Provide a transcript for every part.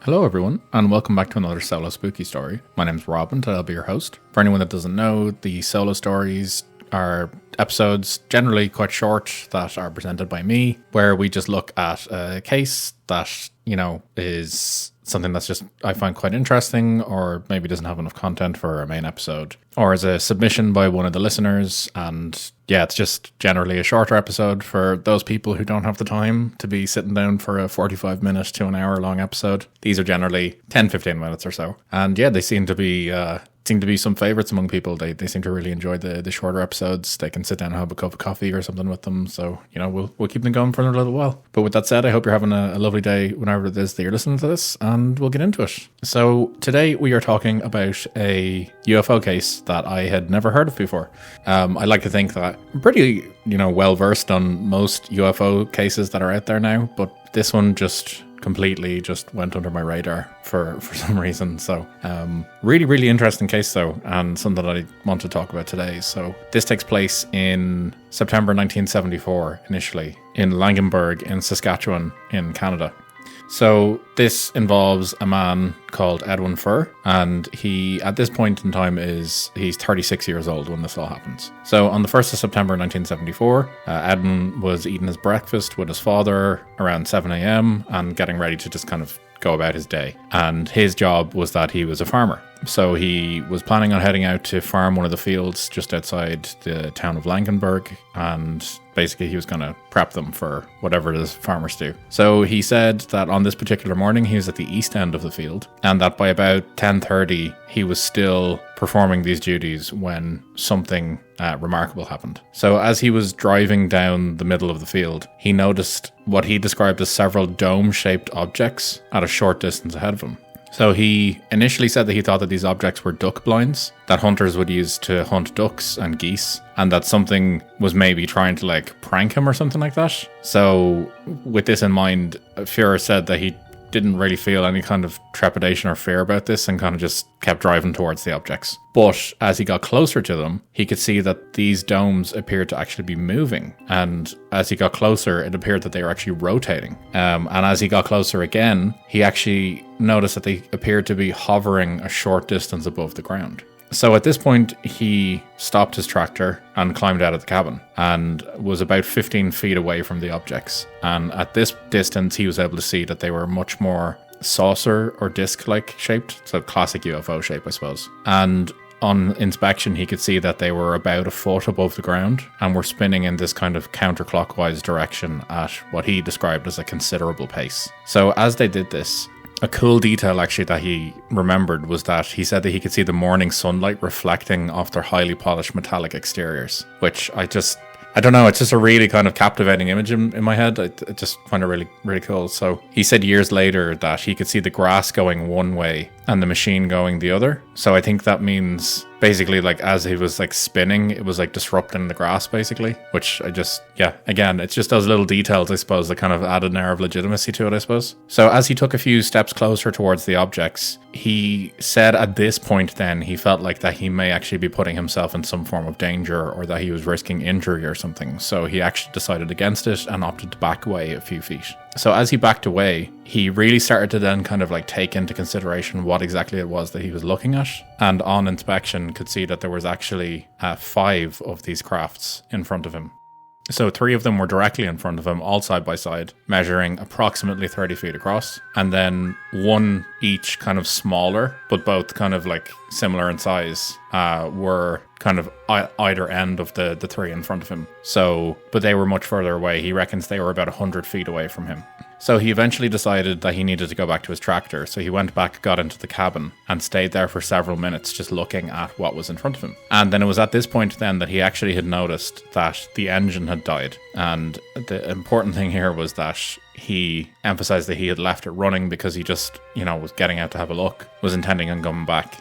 Hello everyone, and welcome back to another solo spooky story. My name's Rob, and I'll be your host. For anyone that doesn't know, the solo stories are episodes, generally quite short, that are presented by me, where we just look at a case that, is something that's just I find quite interesting, or maybe doesn't have enough content for a main episode, or as a submission by one of the listeners. And yeah, it's just generally a shorter episode for those people who don't have the time to be sitting down for a 45-minute to an hour long episode. These are generally 10-15 minutes or so, and yeah, they seem to be some favorites among people. They seem to really enjoy the shorter episodes. They can sit down and have a cup of coffee or something with them. So, we'll keep them going for a little while. But with that said, I hope you're having a lovely day whenever it is that you're listening to this, and we'll get into it. So today we are talking about a UFO case that I had never heard of before. I like to think that I'm pretty, well versed on most UFO cases that are out there now, but this one just completely went under my radar for some reason. So really interesting case though, and something that I want to talk about today. So this takes place in September 1974 initially in Langenburg in Saskatchewan in Canada. So this involves a man called Edwin Furr, and he, at this point in time, he's 36 years old when this all happens. So on the 1st of September 1974, Edwin was eating his breakfast with his father around 7 a.m. and getting ready to just kind of go about his day. And his job was that he was a farmer. So he was planning on heading out to farm one of the fields just outside the town of Langenburg, and basically he was going to prep them for whatever the farmers do. So he said that on this particular morning he was at the east end of the field, and that by about 10:30 he was still performing these duties when something remarkable happened. So as he was driving down the middle of the field, he noticed what he described as several dome-shaped objects at a short distance ahead of him. So he initially said that he thought that these objects were duck blinds that hunters would use to hunt ducks and geese, and that something was maybe trying to prank him or something like that. So with this in mind, Fuhrer said that he didn't really feel any kind of trepidation or fear about this and kind of just kept driving towards the objects. But as he got closer to them, he could see that these domes appeared to actually be moving. And as he got closer, it appeared that they were actually rotating. And as he got closer again, he actually noticed that they appeared to be hovering a short distance above the ground. So at this point, he stopped his tractor and climbed out of the cabin and was about 15 feet away from the objects. And at this distance, he was able to see that they were much more saucer or disc-like shaped. So classic UFO shape, I suppose. And on inspection, he could see that they were about a foot above the ground and were spinning in this kind of counterclockwise direction at what he described as a considerable pace. So as they did this, a cool detail actually that he remembered was that he said that he could see the morning sunlight reflecting off their highly polished metallic exteriors, which I don't know, it's just a really kind of captivating image in my head. I just find it really cool. So he said years later that he could see the grass going one way and the machine going the other. So I think that means basically as he was spinning, it was disrupting the grass basically, which again, it's just those little details, I suppose, that kind of added an air of legitimacy to it, I suppose. So as he took a few steps closer towards the objects, he said at this point then he felt like that he may actually be putting himself in some form of danger, or that he was risking injury or something. So he actually decided against it and opted to back away a few feet. So as he backed away, he really started to then kind of take into consideration what exactly it was that he was looking at. And on inspection, could see that there was actually 5 of these crafts in front of him. So 3 of them were directly in front of him, all side by side, measuring approximately 30 feet across. And then 1 each kind of smaller, but both kind of similar in size, were kind of either end of the 3 in front of him. So, but they were much further away. He reckons they were about 100 feet away from him. So he eventually decided that he needed to go back to his tractor. So he went back, got into the cabin, and stayed there for several minutes just looking at what was in front of him. And then it was at this point then that he actually had noticed that the engine had died. And the important thing here was that he emphasized that he had left it running because he just, was getting out to have a look, was intending on coming back.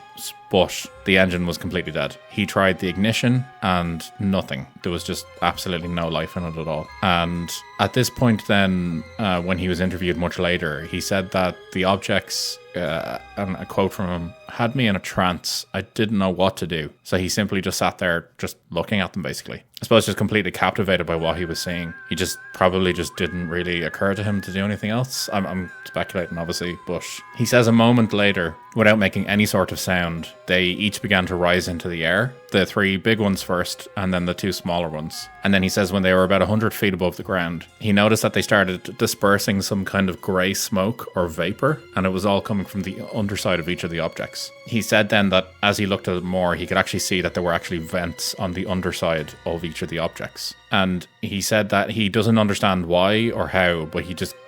But the engine was completely dead. He tried the ignition and nothing. There was just absolutely no life in it at all. And at this point then, when he was interviewed much later, he said that the objects, and a quote from him, had me in a trance. I didn't know what to do. So he simply just sat there just looking at them basically. I suppose, just completely captivated by what he was seeing. He just probably just didn't really occur to him to do anything else. I'm speculating, obviously, but he says a moment later, without making any sort of sound, they each began to rise into the air. The 3 big ones first, and then the 2 smaller ones. And then he says when they were about 100 feet above the ground, he noticed that they started dispersing some kind of grey smoke or vapor, and it was all coming from the underside of each of the objects. He said then that as he looked at it more, he could actually see that there were actually vents on the underside of each of the objects. And he said that he doesn't understand why or how, but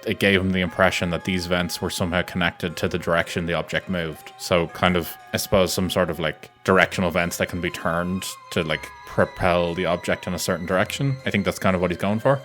it gave him the impression that these vents were somehow connected to the direction the object moved. So kind of, I suppose, some sort of like directional vents that can be turned to like propel the object in a certain direction. I think that's kind of what he's going for.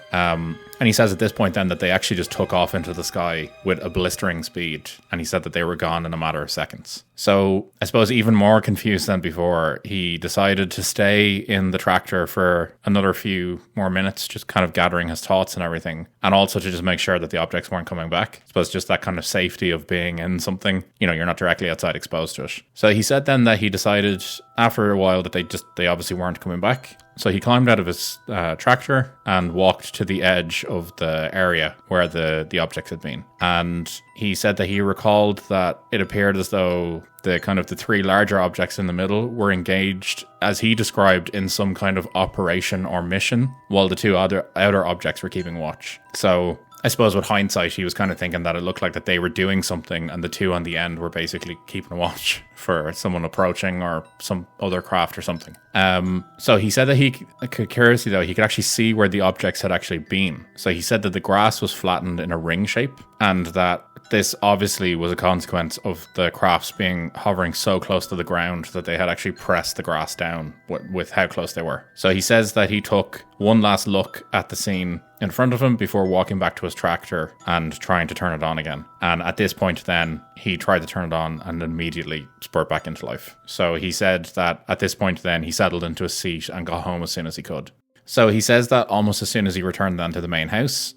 And he says at this point then that they actually just took off into the sky with a blistering speed. And he said that they were gone in a matter of seconds. So I suppose even more confused than before, he decided to stay in the tractor for another few more minutes, just kind of gathering his thoughts and everything. And also to just make sure that the objects weren't coming back. I suppose just that kind of safety of being in something, you're not directly outside exposed to it. So he said then that he decided after a while that they obviously weren't coming back. So he climbed out of his tractor and walked to the edge of the area where the objects had been. And he said that he recalled that it appeared as though the 3 larger objects in the middle were engaged, as he described, in some kind of operation or mission, while the 2 outer objects were keeping watch. So I suppose with hindsight, he was kind of thinking that it looked like that they were doing something and the 2 on the end were basically keeping a watch for someone approaching or some other craft or something. So he said that he could actually see where the objects had actually been. So he said that the grass was flattened in a ring shape, and that this obviously was a consequence of the crafts hovering so close to the ground that they had actually pressed the grass down with how close they were. So he says that he took one last look at the scene in front of him before walking back to his tractor and trying to turn it on again. And at this point then, he tried to turn it on and immediately spurt back into life. So he said that at this point then, he settled into a seat and got home as soon as he could. So he says that almost as soon as he returned then to the main house,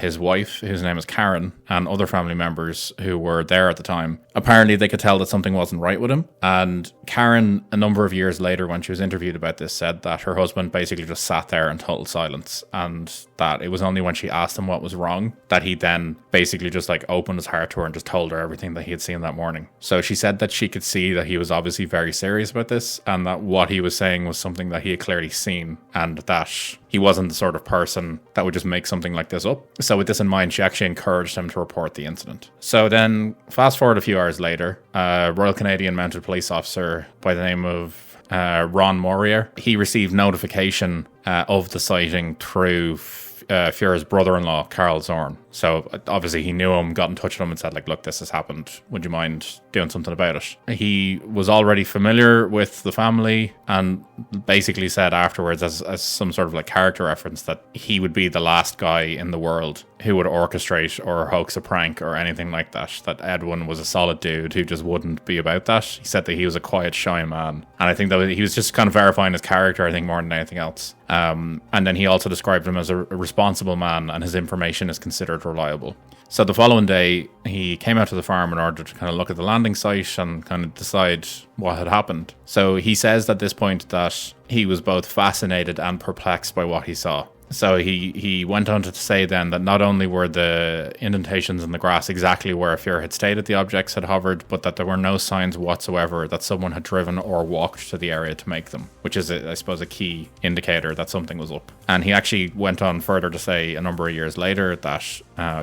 his wife, whose name is Karen, and other family members who were there at the time, apparently they could tell that something wasn't right with him. And Karen, a number of years later, when she was interviewed about this, said that her husband basically just sat there in total silence, and that it was only when she asked him what was wrong that he then basically just like opened his heart to her and just told her everything that he had seen that morning. So she said that she could see that he was obviously very serious about this, and that what he was saying was something that he had clearly seen, and that he wasn't the sort of person that would just make something like this up. So with this in mind, she actually encouraged him to report the incident. So then, fast forward a few hours later, a Royal Canadian Mounted Police officer by the name of Ron Morier, he received notification of the sighting through Fuhrer's brother-in-law, Karl Zorn. So obviously he knew him, got in touch with him and said, like, look, this has happened. Would you mind doing something about it? He was already familiar with the family and basically said afterwards, as some sort of like character reference, that he would be the last guy in the world who would orchestrate or hoax a prank or anything like that. That Edwin was a solid dude who just wouldn't be about that. He said that he was a quiet, shy man. And I think that he was just kind of verifying his character, I think, more than anything else. And then he also described him as a responsible man, and his information is considered reliable. So the following day, he came out to the farm in order to kind of look at the landing site and kind of decide what had happened. So he says at this point that he was both fascinated and perplexed by what he saw. So he went on to say then that not only were the indentations in the grass exactly where Fuhrer had stated the objects had hovered, but that there were no signs whatsoever that someone had driven or walked to the area to make them, which is, I suppose, a key indicator that something was up. And he actually went on further to say a number of years later that,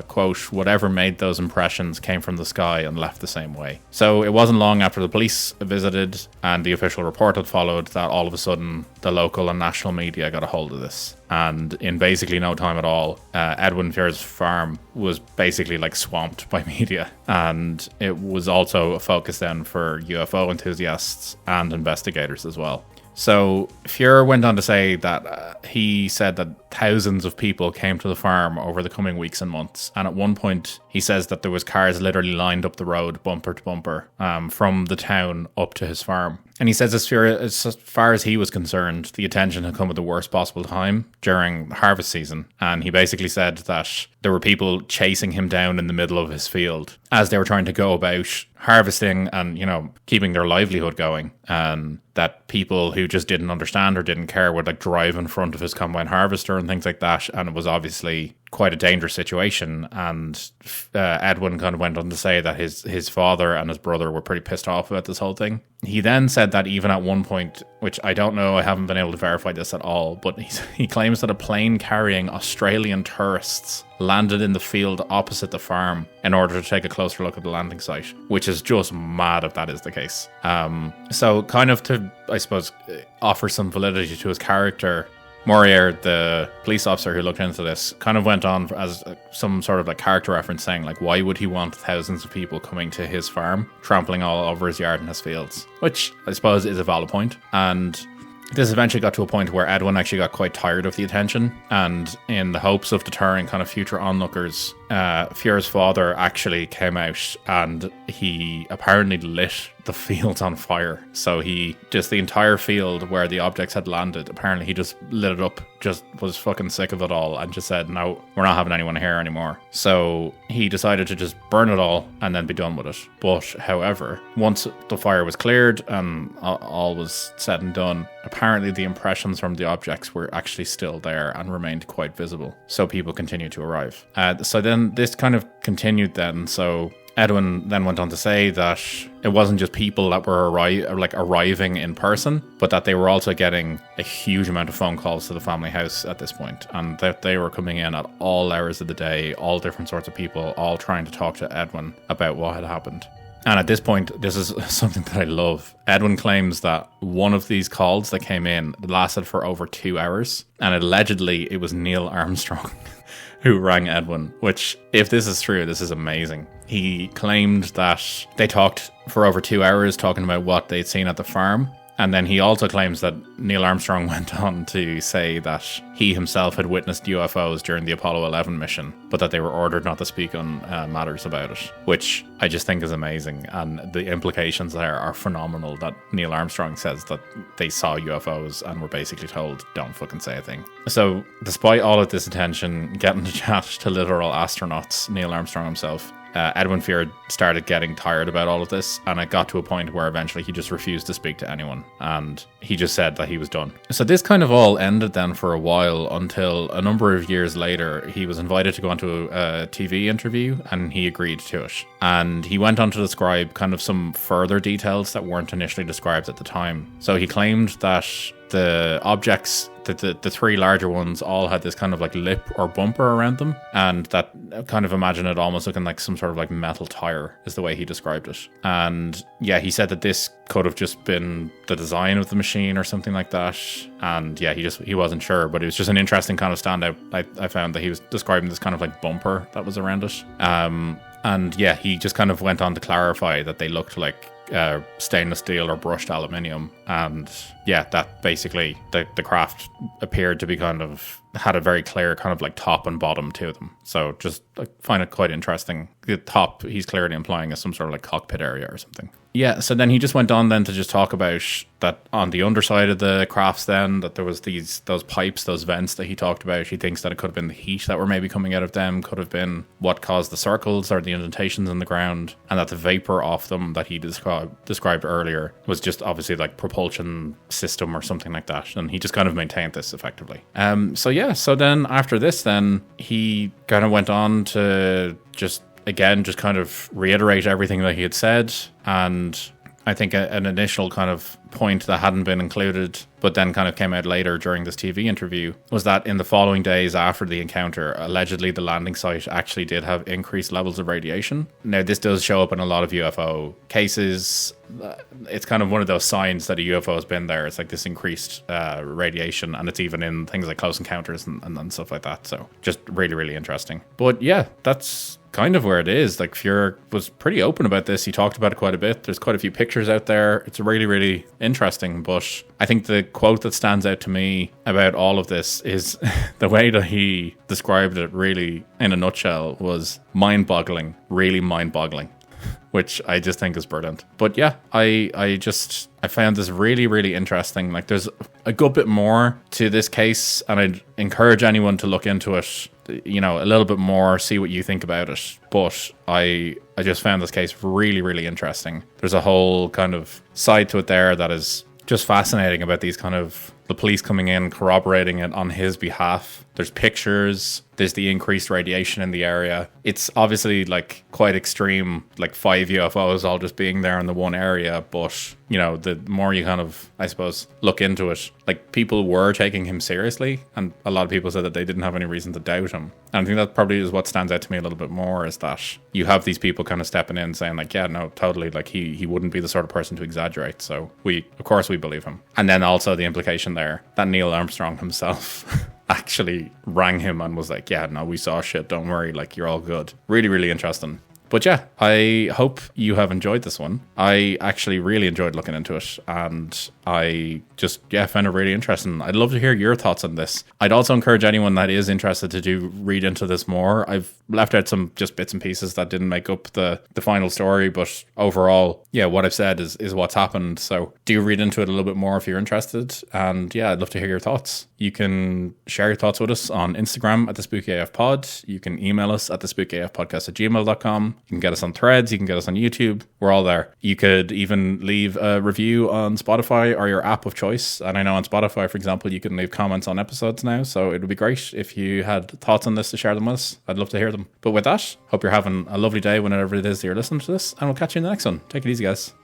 quote, whatever made those impressions came from the sky and left the same way. So it wasn't long after the police visited and the official report had followed that all of a sudden the local and national media got a hold of this. And in basically no time at all, Edwin Fuhrer's farm was basically like swamped by media. And it was also a focus then for UFO enthusiasts and investigators as well. So Fuhrer went on to say that he said that thousands of people came to the farm over the coming weeks and months. And at one point, he says that there was cars literally lined up the road, bumper to bumper, from the town up to his farm. And he says as far as he was concerned, the attention had come at the worst possible time during harvest season. And he basically said that there were people chasing him down in the middle of his field as they were trying to go about harvesting and, keeping their livelihood going. And that people who just didn't understand or didn't care would like drive in front of his combine harvester and things like that. And it was obviously quite a dangerous situation. And Edwin kind of went on to say that his father and his brother were pretty pissed off about this whole thing. He then said that even at one point, which I don't know, I haven't been able to verify this at all, but he claims that a plane carrying Australian tourists landed in the field opposite the farm in order to take a closer look at the landing site, which is just mad if that is the case. So kind of to, I suppose, offer some validity to his character, Morier, the police officer who looked into this, kind of went on as some sort of like character reference saying like, why would he want thousands of people coming to his farm, trampling all over his yard and his fields? Which I suppose is a valid point. And this eventually got to a point where Edwin actually got quite tired of the attention, and in the hopes of deterring kind of future onlookers, Fiore's father actually came out and he apparently lit the fields on fire. So the entire field where the objects had landed, apparently he just lit it up, just was fucking sick of it all and just said, no, we're not having anyone here anymore. So he decided to just burn it all and then be done with it. But however, once the fire was cleared and all was said and done, apparently the impressions from the objects were actually still there and remained quite visible. So people continued to arrive. So then this kind of continued then. So Edwin then went on to say that it wasn't just people that were arriving in person, but that they were also getting a huge amount of phone calls to the family house at this point, and that they were coming in at all hours of the day, all different sorts of people, all trying to talk to Edwin about what had happened. And at this point, this is something that I love. Edwin claims that one of these calls that came in lasted for over 2 hours, and allegedly it was Neil Armstrong who rang Edwin, which, if this is true, this is amazing. He claimed that they talked for over 2 hours talking about what they'd seen at the farm. And then he also claims that Neil Armstrong went on to say that he himself had witnessed UFOs during the Apollo 11 mission, but that they were ordered not to speak on matters about it, which I just think is amazing. And the implications there are phenomenal, that Neil Armstrong says that they saw UFOs and were basically told, don't fucking say a thing. So despite all of this attention, getting to chat to literal astronauts, Neil Armstrong himself, Edwin Fiore started getting tired about all of this, and it got to a point where eventually he just refused to speak to anyone, and he just said that he was done. So this kind of all ended then for a while, until a number of years later he was invited to go onto a TV interview, and he agreed to it. And he went on to describe kind of some further details that weren't initially described at the time. So he claimed that the objects, the three larger ones, all had this kind of like lip or bumper around them, and that kind of, imagine it almost looking like some sort of like metal tire is the way he described it. And yeah, he said that this could have just been the design of the machine or something like that. And yeah, he wasn't sure, but it was just an interesting kind of standout. I found that he was describing this kind of like bumper that was around it. And yeah, he just kind of went on to clarify that they looked like stainless steel or brushed aluminium, and yeah, that basically the craft appeared to be kind of had a very clear kind of like top and bottom to them. So just I find it quite interesting. The top, he's clearly implying, is some sort of like cockpit area or something. Yeah, so then he just went on then to just talk about that on the underside of the crafts then, that there was those pipes, those vents that he talked about. He thinks that it could have been the heat that were maybe coming out of them, could have been what caused the circles or the indentations in the ground, and that the vapor off them that he described earlier was just obviously like propulsion system or something like that. And he just kind of maintained this effectively. So then after this, then he kind of went on to just kind of reiterate everything that he had said. And I think an initial kind of point that hadn't been included, but then kind of came out later during this TV interview, was that in the following days after the encounter, allegedly the landing site actually did have increased levels of radiation. Now, this does show up in a lot of UFO cases. It's kind of one of those signs that a UFO has been there. It's like this increased radiation, and it's even in things like close encounters and stuff like that. So just really, really interesting. But yeah, that's kind of where it is. Like, Fiore was pretty open about this. He talked about it quite a bit. There's quite a few pictures out there. It's really, really interesting. But I think the quote that stands out to me about all of this is the way that he described it, really in a nutshell, was mind-boggling, really mind-boggling. which I just think is brilliant. But yeah, I found this really, really interesting. Like, there's a good bit more to this case, and I'd encourage anyone to look into it, you know, a little bit more, see what you think about it. But I just found this case really, really interesting. There's a whole kind of side to it there that is just fascinating about these kind of the police coming in, corroborating it on his behalf. There's pictures, there's the increased radiation in the area. It's obviously like quite extreme, like 5 UFOs all just being there in the one area. But, you know, the more you kind of, I suppose, look into it, like people were taking him seriously. And a lot of people said that they didn't have any reason to doubt him. And I think that probably is what stands out to me a little bit more, is that you have these people kind of stepping in saying like, yeah, no, totally. Like he wouldn't be the sort of person to exaggerate. So of course we believe him. And then also the implication there that Neil Armstrong himself actually rang him and was like, yeah, no, we saw shit, don't worry, like, you're all good. Really, really interesting. But yeah, I hope you have enjoyed this one. I actually really enjoyed looking into it, and I just, found it really interesting. I'd love to hear your thoughts on this. I'd also encourage anyone that is interested to read into this more. I've left out some just bits and pieces that didn't make up the final story, but overall, what I've said is what's happened. So do read into it a little bit more if you're interested. And I'd love to hear your thoughts. You can share your thoughts with us on Instagram at the Spooky AF Pod. You can email us at the spookyafpodcast@gmail.com. You can get us on Threads. You can get us on YouTube. We're all there. You could even leave a review on Spotify or your app of choice. And I know on Spotify, for example, you can leave comments on episodes now. So it would be great if you had thoughts on this to share them with us. I'd love to hear them. But with that, hope you're having a lovely day whenever it is that you're listening to this. And we'll catch you in the next one. Take it easy, guys.